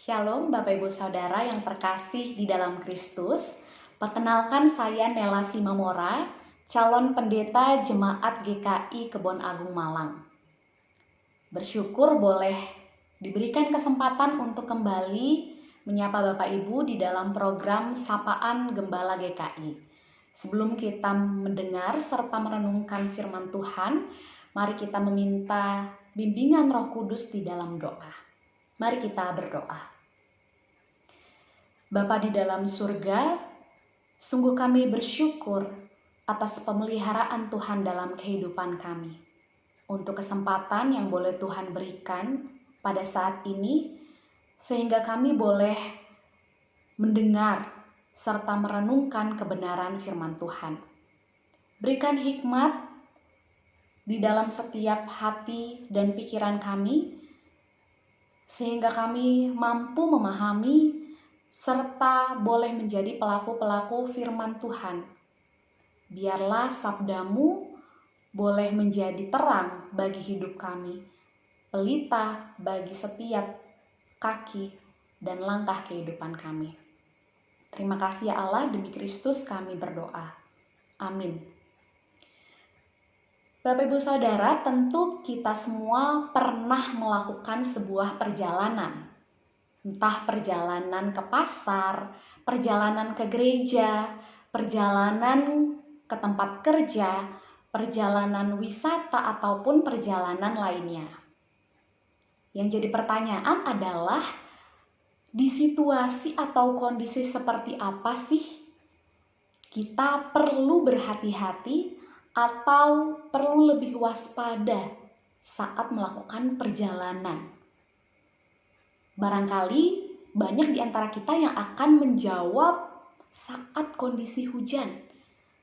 Shalom Bapak Ibu Saudara yang terkasih di dalam Kristus. Perkenalkan saya Nela Simamora, calon pendeta Jemaat GKI Kebon Agung Malang. Bersyukur boleh diberikan kesempatan untuk kembali menyapa Bapak Ibu di dalam program Sapaan Gembala GKI. Sebelum kita mendengar serta merenungkan firman Tuhan, mari kita meminta bimbingan Roh Kudus di dalam doa. Mari kita berdoa. Bapa di dalam surga, sungguh kami bersyukur atas pemeliharaan Tuhan dalam kehidupan kami. Untuk kesempatan yang boleh Tuhan berikan pada saat ini, sehingga kami boleh mendengar serta merenungkan kebenaran firman Tuhan. Berikan hikmat di dalam setiap hati dan pikiran kami, sehingga kami mampu memahami serta boleh menjadi pelaku-pelaku firman Tuhan. Biarlah sabdamu boleh menjadi terang bagi hidup kami, pelita bagi setiap kaki dan langkah kehidupan kami. Terima kasih ya Allah, demi Kristus kami berdoa. Amin. Bapak Ibu Saudara, tentu kita semua pernah melakukan sebuah perjalanan. Entah perjalanan ke pasar, perjalanan ke gereja, perjalanan ke tempat kerja, perjalanan wisata, ataupun perjalanan lainnya. Yang jadi pertanyaan adalah, di situasi atau kondisi seperti apa sih kita perlu berhati-hati atau perlu lebih waspada saat melakukan perjalanan? Barangkali banyak di antara kita yang akan menjawab saat kondisi hujan,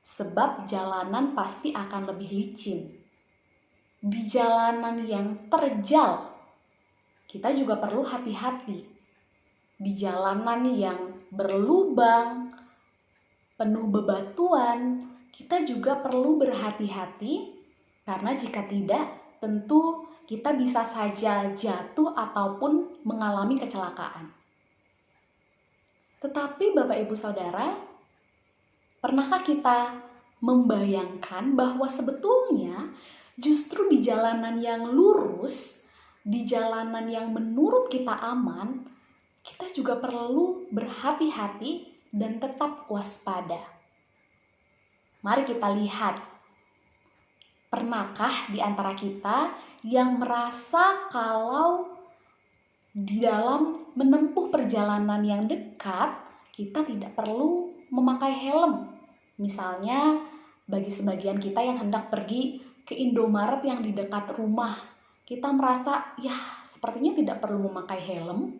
sebab jalanan pasti akan lebih licin. Di jalanan yang terjal, kita juga perlu hati-hati. Di jalanan yang berlubang, penuh bebatuan, kita juga perlu berhati-hati, karena jika tidak, tentu kita bisa saja jatuh ataupun mengalami kecelakaan. Tetapi Bapak Ibu Saudara, pernahkah kita membayangkan bahwa sebetulnya justru di jalanan yang lurus, di jalanan yang menurut kita aman, kita juga perlu berhati-hati dan tetap waspada. Mari kita lihat. Pernahkah di antara kita yang merasa kalau di dalam menempuh perjalanan yang dekat, kita tidak perlu memakai helm? Misalnya, bagi sebagian kita yang hendak pergi ke Indomaret yang di dekat rumah, kita merasa, ya sepertinya tidak perlu memakai helm.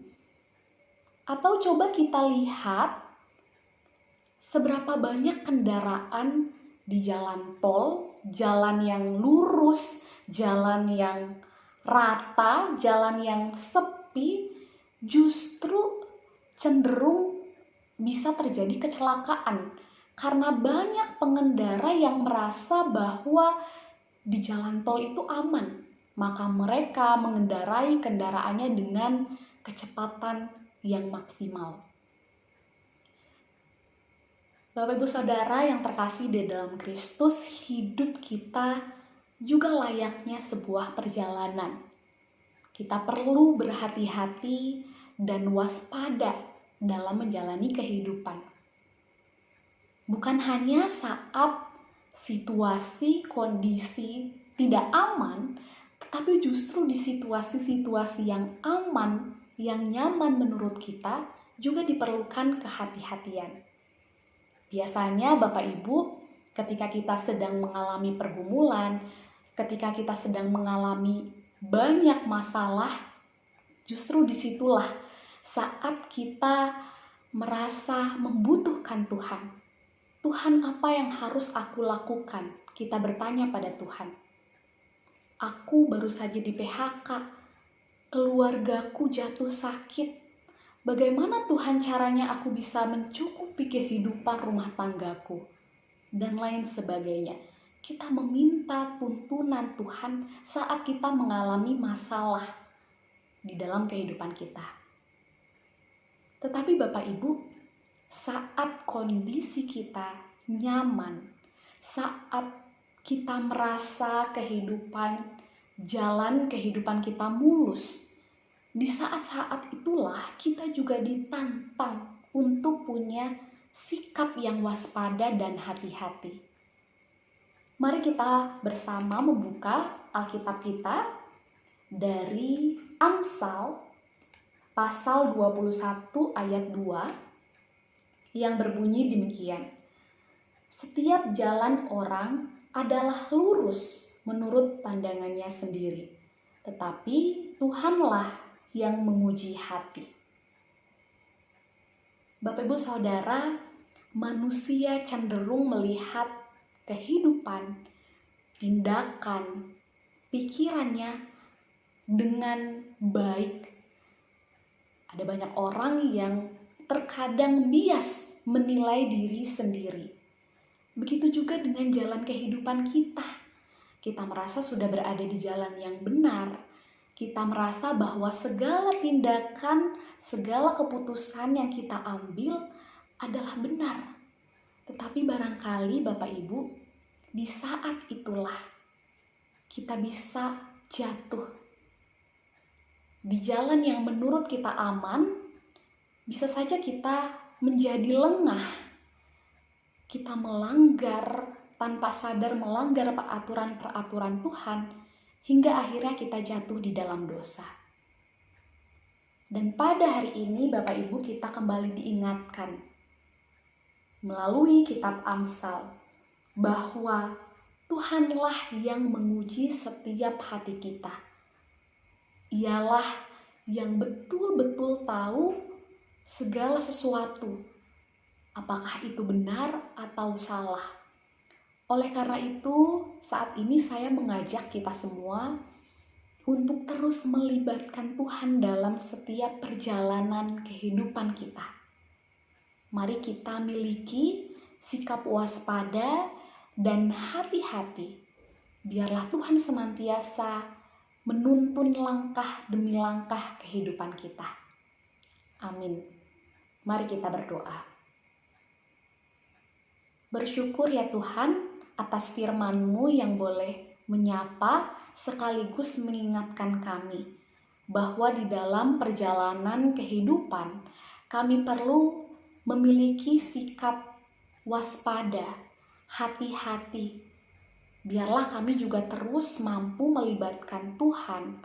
Atau coba kita lihat seberapa banyak kendaraan di jalan tol, jalan yang lurus, jalan yang rata, jalan yang sepi, justru cenderung bisa terjadi kecelakaan karena banyak pengendara yang merasa bahwa di jalan tol itu aman, maka mereka mengendarai kendaraannya dengan kecepatan yang maksimal. Bapak Ibu Saudara yang terkasih di dalam Kristus, hidup kita juga layaknya sebuah perjalanan. Kita perlu berhati-hati dan waspada dalam menjalani kehidupan. Bukan hanya saat situasi, kondisi tidak aman, tetapi justru di situasi-situasi yang aman, yang nyaman menurut kita, juga diperlukan kehati-hatian. Biasanya Bapak Ibu, ketika kita sedang mengalami pergumulan, ketika kita sedang mengalami banyak masalah, justru disitulah saat kita merasa membutuhkan Tuhan. Tuhan, apa yang harus aku lakukan? Kita bertanya pada Tuhan. Aku baru saja di PHK, keluargaku jatuh sakit. Bagaimana Tuhan caranya aku bisa mencukupi kehidupan rumah tanggaku? Dan lain sebagainya. Kita meminta tuntunan Tuhan saat kita mengalami masalah di dalam kehidupan kita. Tetapi Bapak Ibu, saat kondisi kita nyaman, saat kita merasa jalan kehidupan kita mulus, di saat-saat itulah kita juga ditantang untuk punya sikap yang waspada dan hati-hati. Mari kita bersama membuka Alkitab kita dari Amsal pasal 21 ayat 2 yang berbunyi demikian. Setiap jalan orang adalah lurus menurut pandangannya sendiri, tetapi Tuhanlah yang menguji hati. Bapak Ibu Saudara, manusia cenderung melihat kehidupan, tindakan, pikirannya dengan baik. Ada banyak orang yang terkadang bias menilai diri sendiri. Begitu juga dengan jalan kehidupan kita. Kita merasa sudah berada di jalan yang benar. Kita merasa bahwa segala tindakan, segala keputusan yang kita ambil adalah benar. Tetapi barangkali Bapak Ibu, di saat itulah kita bisa jatuh. Di jalan yang menurut kita aman, bisa saja kita menjadi lengah. Kita melanggar tanpa sadar, melanggar peraturan-peraturan Tuhan, hingga akhirnya kita jatuh di dalam dosa. Dan pada hari ini Bapak Ibu, kita kembali diingatkan melalui kitab Amsal bahwa Tuhanlah yang menguji setiap hati kita. Ialah yang betul-betul tahu segala sesuatu, apakah itu benar atau salah. Oleh karena itu, saat ini saya mengajak kita semua untuk terus melibatkan Tuhan dalam setiap perjalanan kehidupan kita. Mari kita miliki sikap waspada dan hati-hati. Biarlah Tuhan senantiasa menuntun langkah demi langkah kehidupan kita. Amin. Mari kita berdoa. Bersyukur ya Tuhan atas firman-Mu yang boleh menyapa sekaligus mengingatkan kami bahwa di dalam perjalanan kehidupan kami perlu memiliki sikap waspada, hati-hati. Biarlah kami juga terus mampu melibatkan Tuhan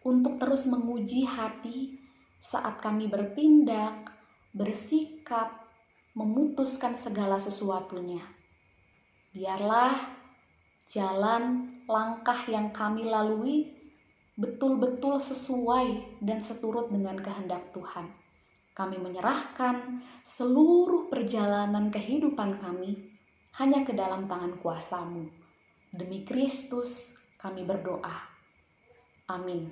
untuk terus menguji hati saat kami bertindak, bersikap, memutuskan segala sesuatunya. Biarlah jalan langkah yang kami lalui betul-betul sesuai dan seturut dengan kehendak Tuhan. Kami menyerahkan seluruh perjalanan kehidupan kami hanya ke dalam tangan kuasa-Mu. Demi Kristus kami berdoa. Amin.